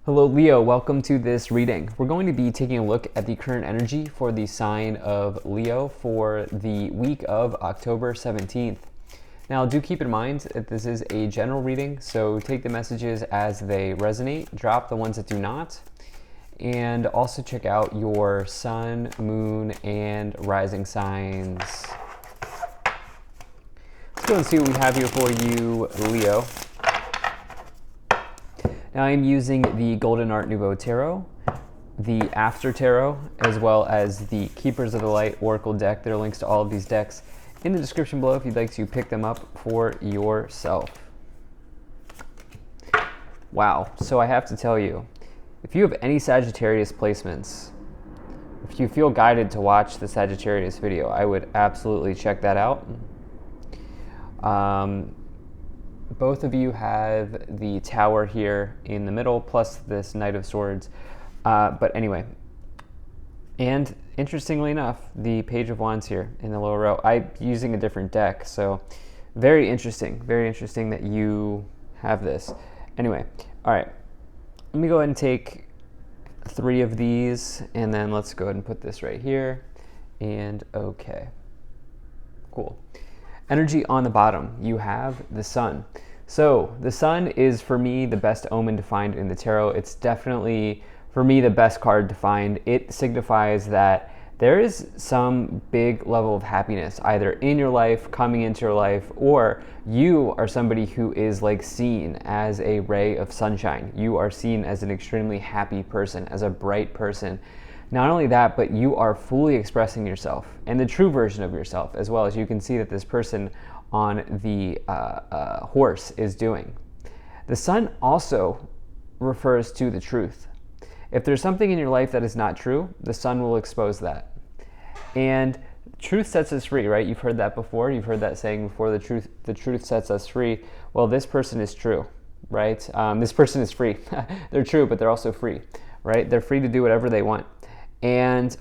Hello Leo, welcome to this reading. We're going to be taking a look at the current energy for the sign of Leo for the week of October 17th. Now do keep in mind that this is a general reading, so take the messages as they resonate, drop the ones that do not, and also check out your sun, moon, and rising signs. Let's go and see what we have here for you, Leo. Now I'm using the Golden Art Nouveau Tarot, the After Tarot, as well as the Keepers of the Light Oracle deck. There are links to all of these decks in the description below if you'd like to pick them up for yourself. Wow, so I have to tell you, if you have any Sagittarius placements, if you feel guided to watch the Sagittarius video, I would absolutely check that out. Both of you have the Tower here in the middle, plus this Knight of Swords. But anyway, and interestingly enough, the Page of Wands here in the lower row. I'm using a different deck, so very interesting that you have this. Anyway, all right, let me go ahead and take 3 of these, and then let's go ahead and put this right here, and okay, cool. Energy on the bottom, you have the Sun. So the Sun is, for me, the best omen to find in the tarot. It's definitely, for me, the best card to find. It signifies that there is some big level of happiness either in your life, coming into your life, or you are somebody who is like seen as a ray of sunshine. You are seen as an extremely happy person, as a bright person. Not only that, but you are fully expressing yourself and the true version of yourself, as well as you can see that this person on the horse is doing. The Sun also refers to the truth. If there's something in your life that is not true, the Sun will expose that. And truth sets us free, right? You've heard that before. You've heard that saying before, the truth sets us free. Well, this person is true, right? This person is free. They're true, but they're also free, right? They're free to do whatever they want. And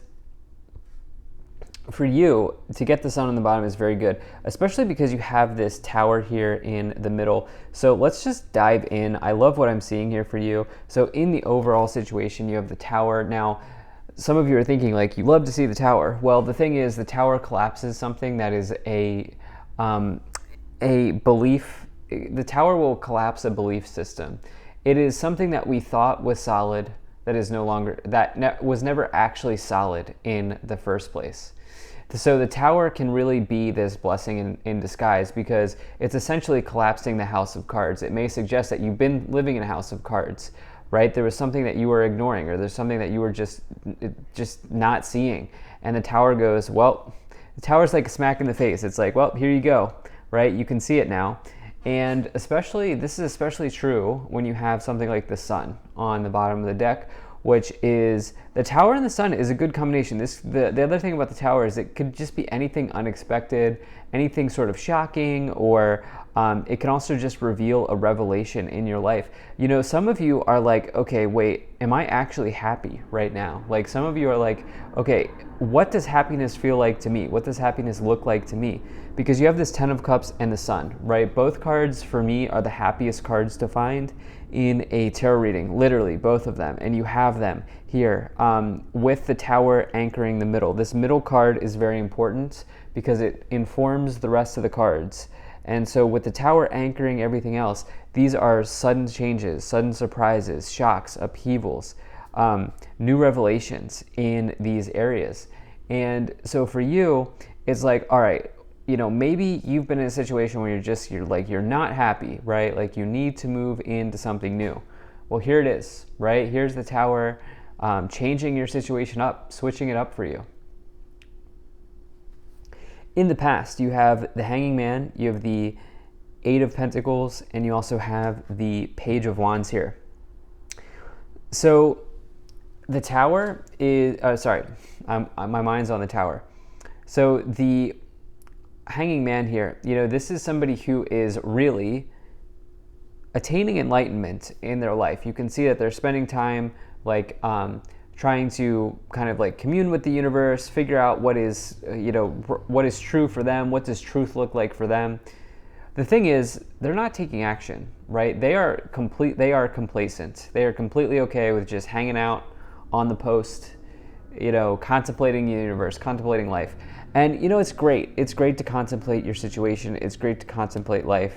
for you, to get the Sun on the bottom is very good, especially because you have this Tower here in the middle. So let's just dive in. I love what I'm seeing here for you. So in the overall situation, you have the Tower. Now, some of you are thinking, like, you love to see the Tower. Well, the thing is, the Tower collapses something that is a belief. The Tower will collapse a belief system. It is something that we thought was solid that is no longer, was never actually solid in the first place. So the Tower can really be this blessing in disguise, because it's essentially collapsing the house of cards. It may suggest that you've been living in a house of cards, right? There was something that you were ignoring, or there's something that you were just not seeing. And the Tower goes, well, the Tower's like a smack in the face. It's like, well, here you go, right? You can see it now. And especially, this is especially true when you have something like the Sun on the bottom of the deck, which is, the Tower and the Sun is a good combination. The other thing about the Tower is it could just be anything unexpected, anything sort of shocking, or it can also just reveal a revelation in your life. You know, some of you are like, okay, wait, am I actually happy right now? Like, some of you are like, okay, what does happiness feel like to me? What does happiness look like to me? Because you have this 10 of Cups and the Sun, right? Both cards for me are the happiest cards to find in a tarot reading, literally both of them. And you have them here with the Tower anchoring the middle. This middle card is very important because it informs the rest of the cards. And so with the Tower anchoring everything else, these are sudden changes, sudden surprises, shocks, upheavals, new revelations in these areas. And so for you, it's like, all right, you know, maybe you've been in a situation where you're not happy, right? Like, you need to move into something new. Well, here it is, right? Here's the Tower changing your situation up, switching it up for you. In the past, you have the Hanging Man, you have the 8 of Pentacles, and you also have the Page of Wands here. So the Tower is, my mind's on the Tower. So the Hanging Man here, you know, this is somebody who is really attaining enlightenment in their life. You can see that they're spending time like trying to kind of like commune with the universe, figure out what is, what is true for them, what does truth look like for them. The thing is, they're not taking action, right? They are complacent. They are completely okay with just hanging out on the post, contemplating the universe, contemplating life. And it's great. It's great to contemplate your situation. It's great to contemplate life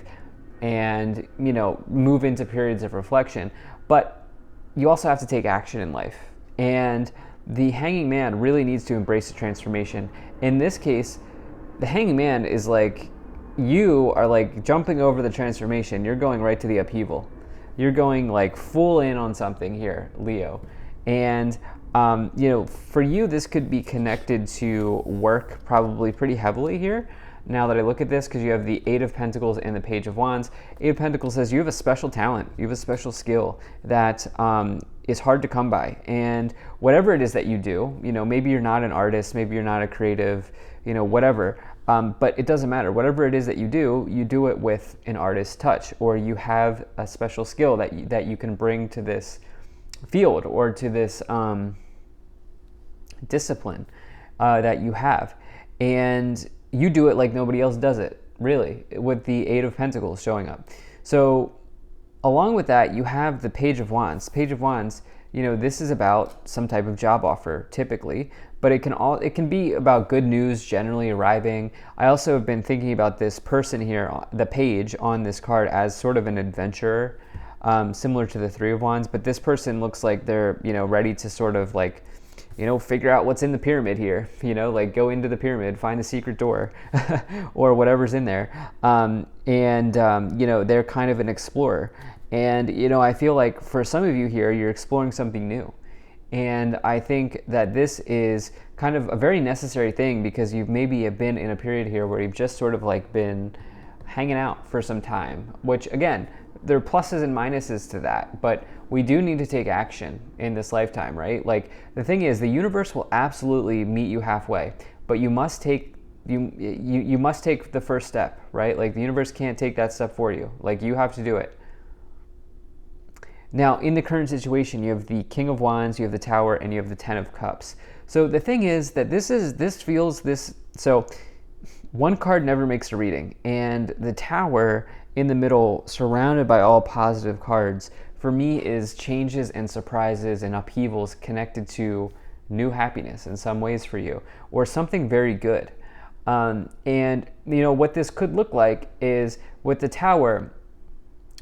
and, move into periods of reflection. But you also have to take action in life. And the hanging man really needs to embrace the transformation. In this case, the hanging man is like, you are like jumping over the transformation. You're going right to the upheaval. You're going like full in on something here, Leo. And, for you, this could be connected to work probably pretty heavily here. Now that I look at this, because you have the Eight of Pentacles and the Page of Wands. Eight of Pentacles says you have a special talent. You have a special skill that is hard to come by. And whatever it is that you do, maybe you're not an artist, maybe you're not a creative, whatever. But it doesn't matter. Whatever it is that you do it with an artist's touch, or you have a special skill that you can bring to this field or to this discipline that you have. And you do it like nobody else does it, really, with the Eight of Pentacles showing up. So along with that, you have the Page of Wands. Page of Wands, this is about some type of job offer, typically, but it can be about good news generally arriving. I also have been thinking about this person here, the page on this card, as sort of an adventurer, similar to the Three of Wands, but this person looks like they're, ready to sort of like, figure out what's in the pyramid here, like go into the pyramid, find the secret door or whatever's in there. They're kind of an explorer. And, I feel like for some of you here, you're exploring something new. And I think that this is kind of a very necessary thing, because you've maybe been in a period here where you've just sort of like been hanging out for some time, which again, there are pluses and minuses to that, but we do need to take action in this lifetime, right? Like the thing is, the universe will absolutely meet you halfway, but you must take you must take the first step, right? Like the universe can't take that step for you. Like you have to do it. Now, in the current situation, you have the King of Wands, you have the Tower, and you have the Ten of Cups. So the thing is that so one card never makes a reading, and the Tower in the middle, surrounded by all positive cards, for me is changes and surprises and upheavals connected to new happiness in some ways for you, or something very good. And what this could look like is with the Tower,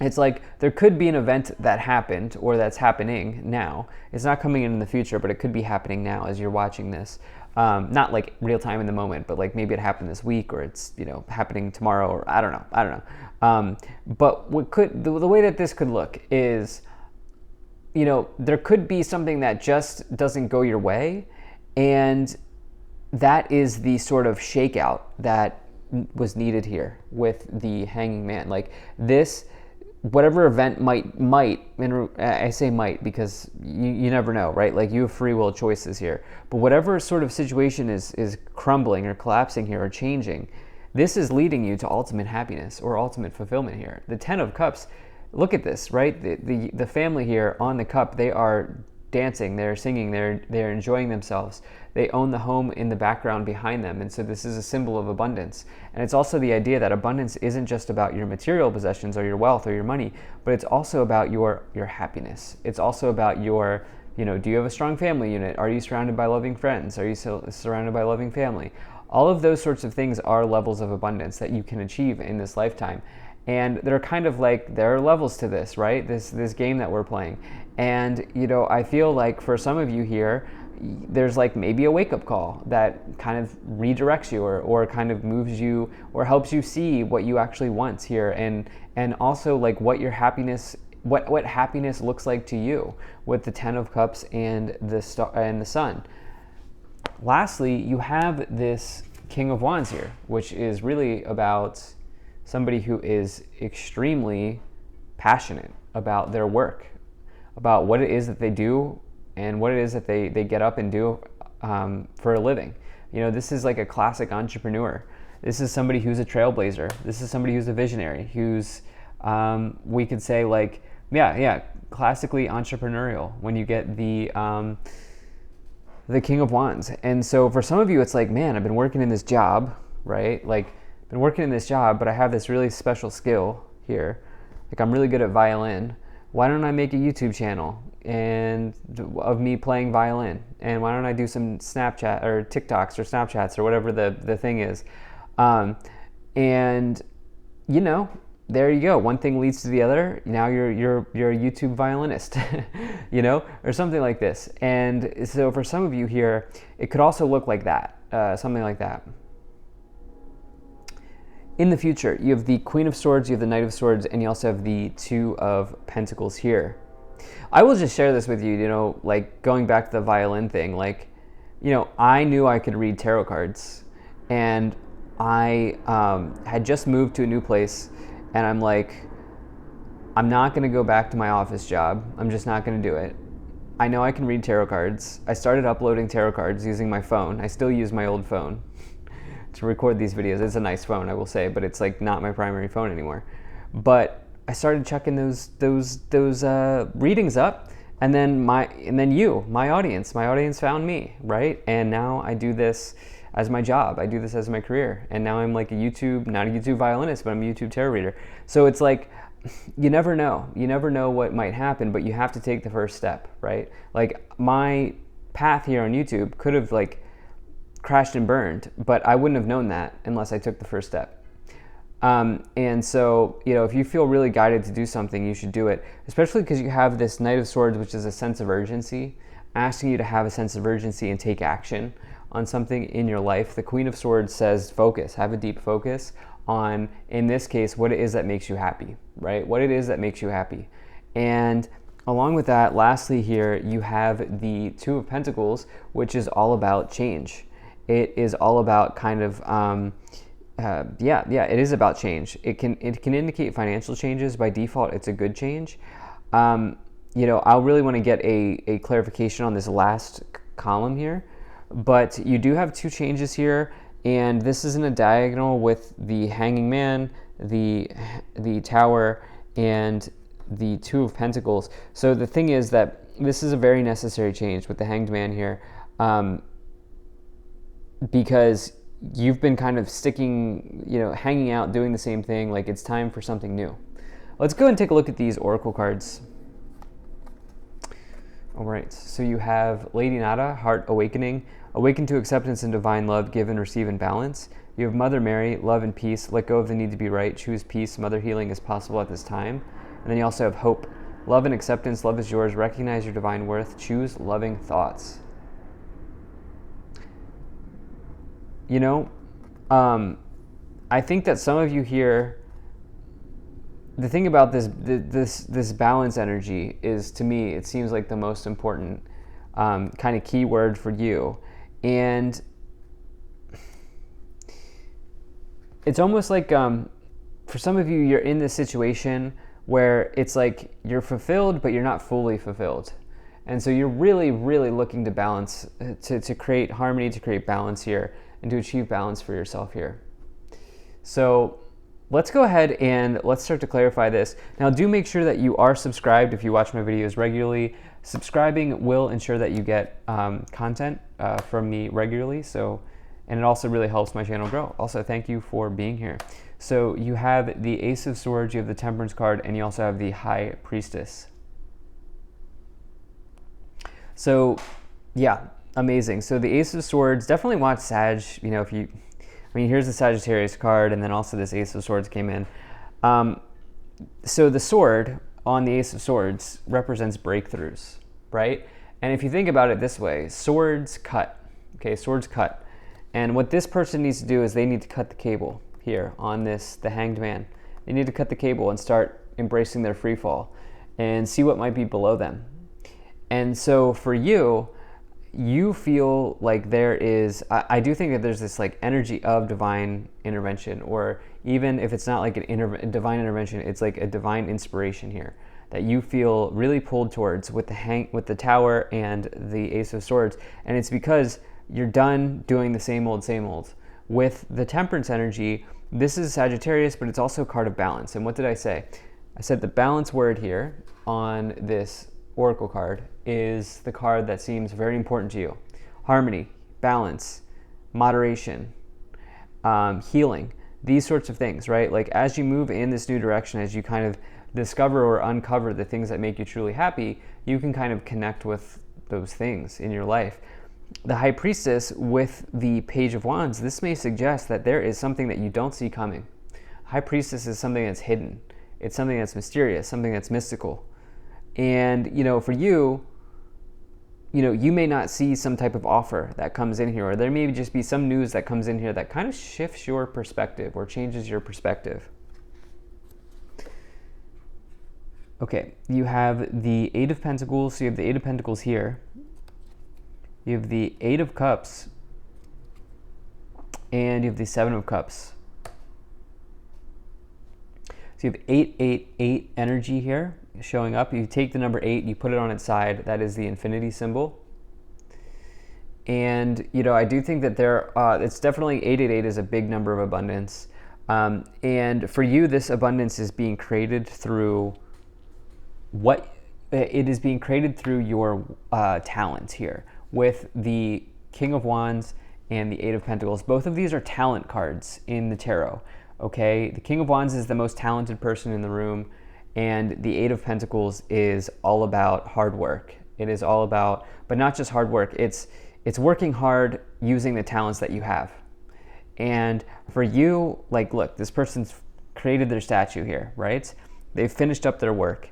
it's like there could be an event that happened or that's happening now. It's not coming in the future, but it could be happening now as you're watching this. Not like real time in the moment, but like maybe it happened this week, or it's happening tomorrow, or I don't know. But the way that this could look is, there could be something that just doesn't go your way, and that is the sort of shakeout that was needed here with the Hanging Man. Like this, whatever event might, and I say might because you never know, right? Like you have free will choices here. But whatever sort of situation is crumbling or collapsing here or changing, this is leading you to ultimate happiness or ultimate fulfillment here. The Ten of Cups, look at this, right? The family here on the cup, they are dancing, they're singing, they're enjoying themselves. They own the home in the background behind them, and so this is a symbol of abundance. And it's also the idea that abundance isn't just about your material possessions or your wealth or your money, but it's also about your happiness. It's also about your, do you have a strong family unit? Are you surrounded by loving friends? Are you surrounded by loving family? All of those sorts of things are levels of abundance that you can achieve in this lifetime. And they're kind of like, there are levels to this, right? This game that we're playing. And, I feel like for some of you here, there's like maybe a wake-up call that kind of redirects you or kind of moves you or helps you see what you actually want here, and also like what your happiness, what happiness looks like to you with the Ten of Cups and the star and the Sun. Lastly, you have this King of Wands here, which is really about somebody who is extremely passionate about their work, about what it is that they do and what it is that they get up and do for a living. This is like a classic entrepreneur. This is somebody who's a trailblazer. This is somebody who's a visionary, who's, we could say like, classically entrepreneurial when you get the King of Wands. And so for some of you, it's like, man, I've been working in this job, right? Like, been working in this job, but I have this really special skill here. Like, I'm really good at violin. Why don't I make a YouTube channel and of me playing violin? And why don't I do some Snapchat or TikToks or Snapchats or whatever the thing is? And you know, there you go. One thing leads to the other. Now you're a YouTube violinist, you know, or something like this. And so for some of you here, it could also look like that, something like that. In the future, you have the Queen of Swords, you have the Knight of Swords, and you also have the Two of Pentacles here. I will just share this with you, you know, like going back to the violin thing, like, you know, I knew I could read tarot cards, and I had just moved to a new place, and I'm like, I'm not going to go back to my office job. I'm just not going to do it. I know I can read tarot cards. I started uploading tarot cards using my phone. I still use my old phone to record these videos. It's a nice phone, I will say, but it's like not my primary phone anymore. But I started chucking those readings up, and then my audience found me, right? And now I do this as my job. I do this as my career. And now I'm like not a YouTube violinist, but I'm a YouTube tarot reader. So it's like, you never know. You never know what might happen, but you have to take the first step, right? Like, my path here on YouTube could have like crashed and burned, but I wouldn't have known that unless I took the first step. And so, you know, if you feel really guided to do something, you should do it, especially because you have this Knight of Swords, which is a sense of urgency, asking you to have a sense of urgency and take action on something in your life. The Queen of Swords says focus, have a deep focus on, in this case, what it is that makes you happy, right? What it is that makes you happy. And along with that, lastly here, you have the Two of Pentacles, which is all about change. It is all about kind of, it is about change. It can indicate financial changes. By default, it's a good change. You know, I really want to get a clarification on this last column here, but you do have two changes here, and this is in a diagonal with the Hanging Man, the Tower, and the Two of Pentacles. So the thing is that this is a very necessary change with the Hanged Man here. Because you've been kind of sticking, you know, hanging out, doing the same thing. Like, it's time for something new. Let's go and take a look at these oracle cards. All right, so you have Lady Nada, Heart Awakening, awaken to acceptance and divine love, give and receive in balance. You have Mother Mary, love and peace, let go of the need to be right, choose peace, mother healing is possible at this time. And then you also have Hope, love and acceptance, love is yours, recognize your divine worth, choose loving thoughts. You know, I think that some of you here, the thing about this balance energy is, to me, it seems like the most important kind of key word for you. And it's almost like, for some of you, you're in this situation where it's like you're fulfilled, but you're not fully fulfilled. And so you're really, really looking to balance, to create harmony, to create balance here, and to achieve balance for yourself here. So let's go ahead and let's start to clarify this. Now, do make sure that you are subscribed if you watch my videos regularly. Subscribing will ensure that you get content from me regularly. And it also really helps my channel grow. Also, thank you for being here. So you have the Ace of Swords, you have the Temperance card, and you also have the High Priestess. So, yeah, amazing. So the Ace of Swords, definitely watch Sag. You know, here's the Sagittarius card, and then also this Ace of Swords came in. So the sword on the Ace of Swords represents breakthroughs, right? And if you think about it this way, swords cut, okay, swords cut. And what this person needs to do is they need to cut the cable here on this, the Hanged Man. They need to cut the cable and start embracing their free fall and see what might be below them. And so for you, you feel like there is, I do think that there's this like energy of divine intervention, or even if it's not like a divine intervention, it's like a divine inspiration here that you feel really pulled towards with the Tower and the Ace of Swords. And it's because you're done doing the same old. With the Temperance energy, this is Sagittarius, but it's also a card of balance. And what did I say? I said the balance word here on this oracle card is the card that seems very important to you. Harmony, balance, moderation, healing. these sorts of things, right? Like as you move in this new direction, as you kind of discover or uncover the things that make you truly happy, you can kind of connect with those things in your life. The High Priestess with the Page of Wands, this may suggest that there is something that you don't see coming. High Priestess is something that's hidden. It's something that's mysterious, something that's mystical. And, for you, you may not see some type of offer that comes in here, or there may just be some news that comes in here that kind of shifts your perspective or changes your perspective. Okay, you have the Eight of Pentacles. So you have the Eight of Pentacles here. You have the Eight of Cups. And you have the Seven of Cups. So you have 888 energy here showing up. You take the number 8, you put it on its side. That is the infinity symbol. And, I do think that it's definitely 888 is a big number of abundance. And for you, this abundance is being created through your talent here with the King of Wands and the Eight of Pentacles. Both of these are talent cards in the tarot. Okay, the King of Wands is the most talented person in the room, and the Eight of Pentacles is all about hard work. It is all about, but not just hard work, it's working hard using the talents that you have. And for you, look, this person's created their statue here, right? They've finished up their work.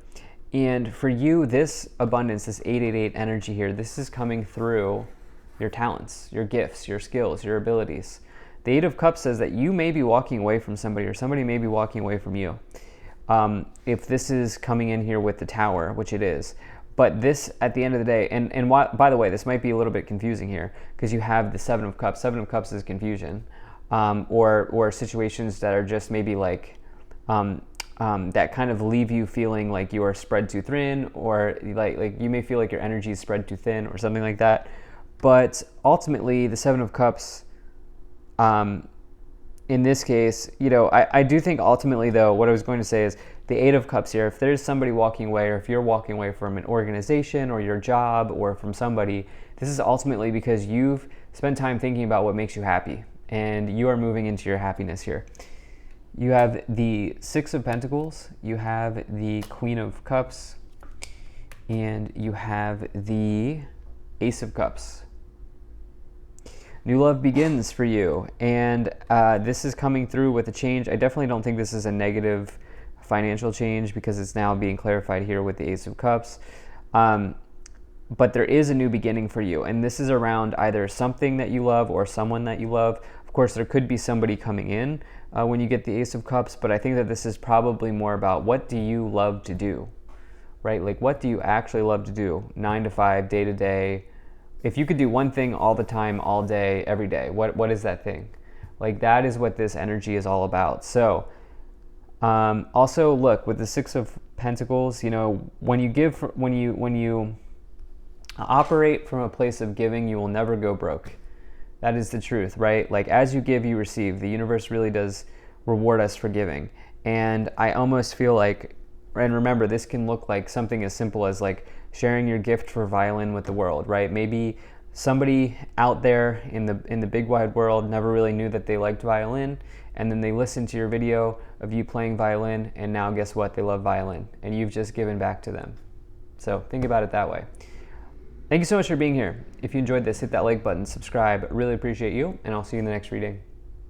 And for you, this abundance, this 888 energy here, this is coming through your talents, your gifts, your skills, your abilities. The Eight of Cups says that you may be walking away from somebody, or somebody may be walking away from you. If this is coming in here with the Tower, which it is. But this, at the end of the day, and by the way, this might be a little bit confusing here, because you have the Seven of Cups. Seven of Cups is confusion, or situations that are just maybe that kind of leave you feeling like you are spread too thin, or like you may feel like your energy is spread too thin, or something like that. But ultimately, the Seven of Cups, in this case, I do think ultimately, though, what I was going to say is the Eight of Cups here, if there's somebody walking away, or if you're walking away from an organization or your job or from somebody, this is ultimately because you've spent time thinking about what makes you happy, and you are moving into your happiness here. You have the Six of Pentacles, you have the Queen of Cups, and you have the Ace of Cups. New love begins for you, and this is coming through with a change. I definitely don't think this is a negative financial change, because it's now being clarified here with the Ace of Cups. But there is a new beginning for you, and this is around either something that you love or someone that you love. Of course, there could be somebody coming in when you get the Ace of Cups, but I think that this is probably more about, what do you love to do, right? Like, what do you actually love to do? 9 to 5, day to day. If you could do one thing all the time, all day, every day, what is that thing? Like, that is what this energy is all about. So also, look, with the Six of Pentacles, when you operate from a place of giving, you will never go broke. That is the truth, right? Like, as you give, you receive. The universe really does reward us for giving. And I almost feel like, and remember, this can look like something as simple as sharing your gift for violin with the world, right? Maybe somebody out there in the big wide world never really knew that they liked violin, and then they listened to your video of you playing violin, and now guess what? They love violin, and you've just given back to them. So think about it that way. Thank you so much for being here. If you enjoyed this, hit that like button, subscribe. I really appreciate you, and I'll see you in the next reading.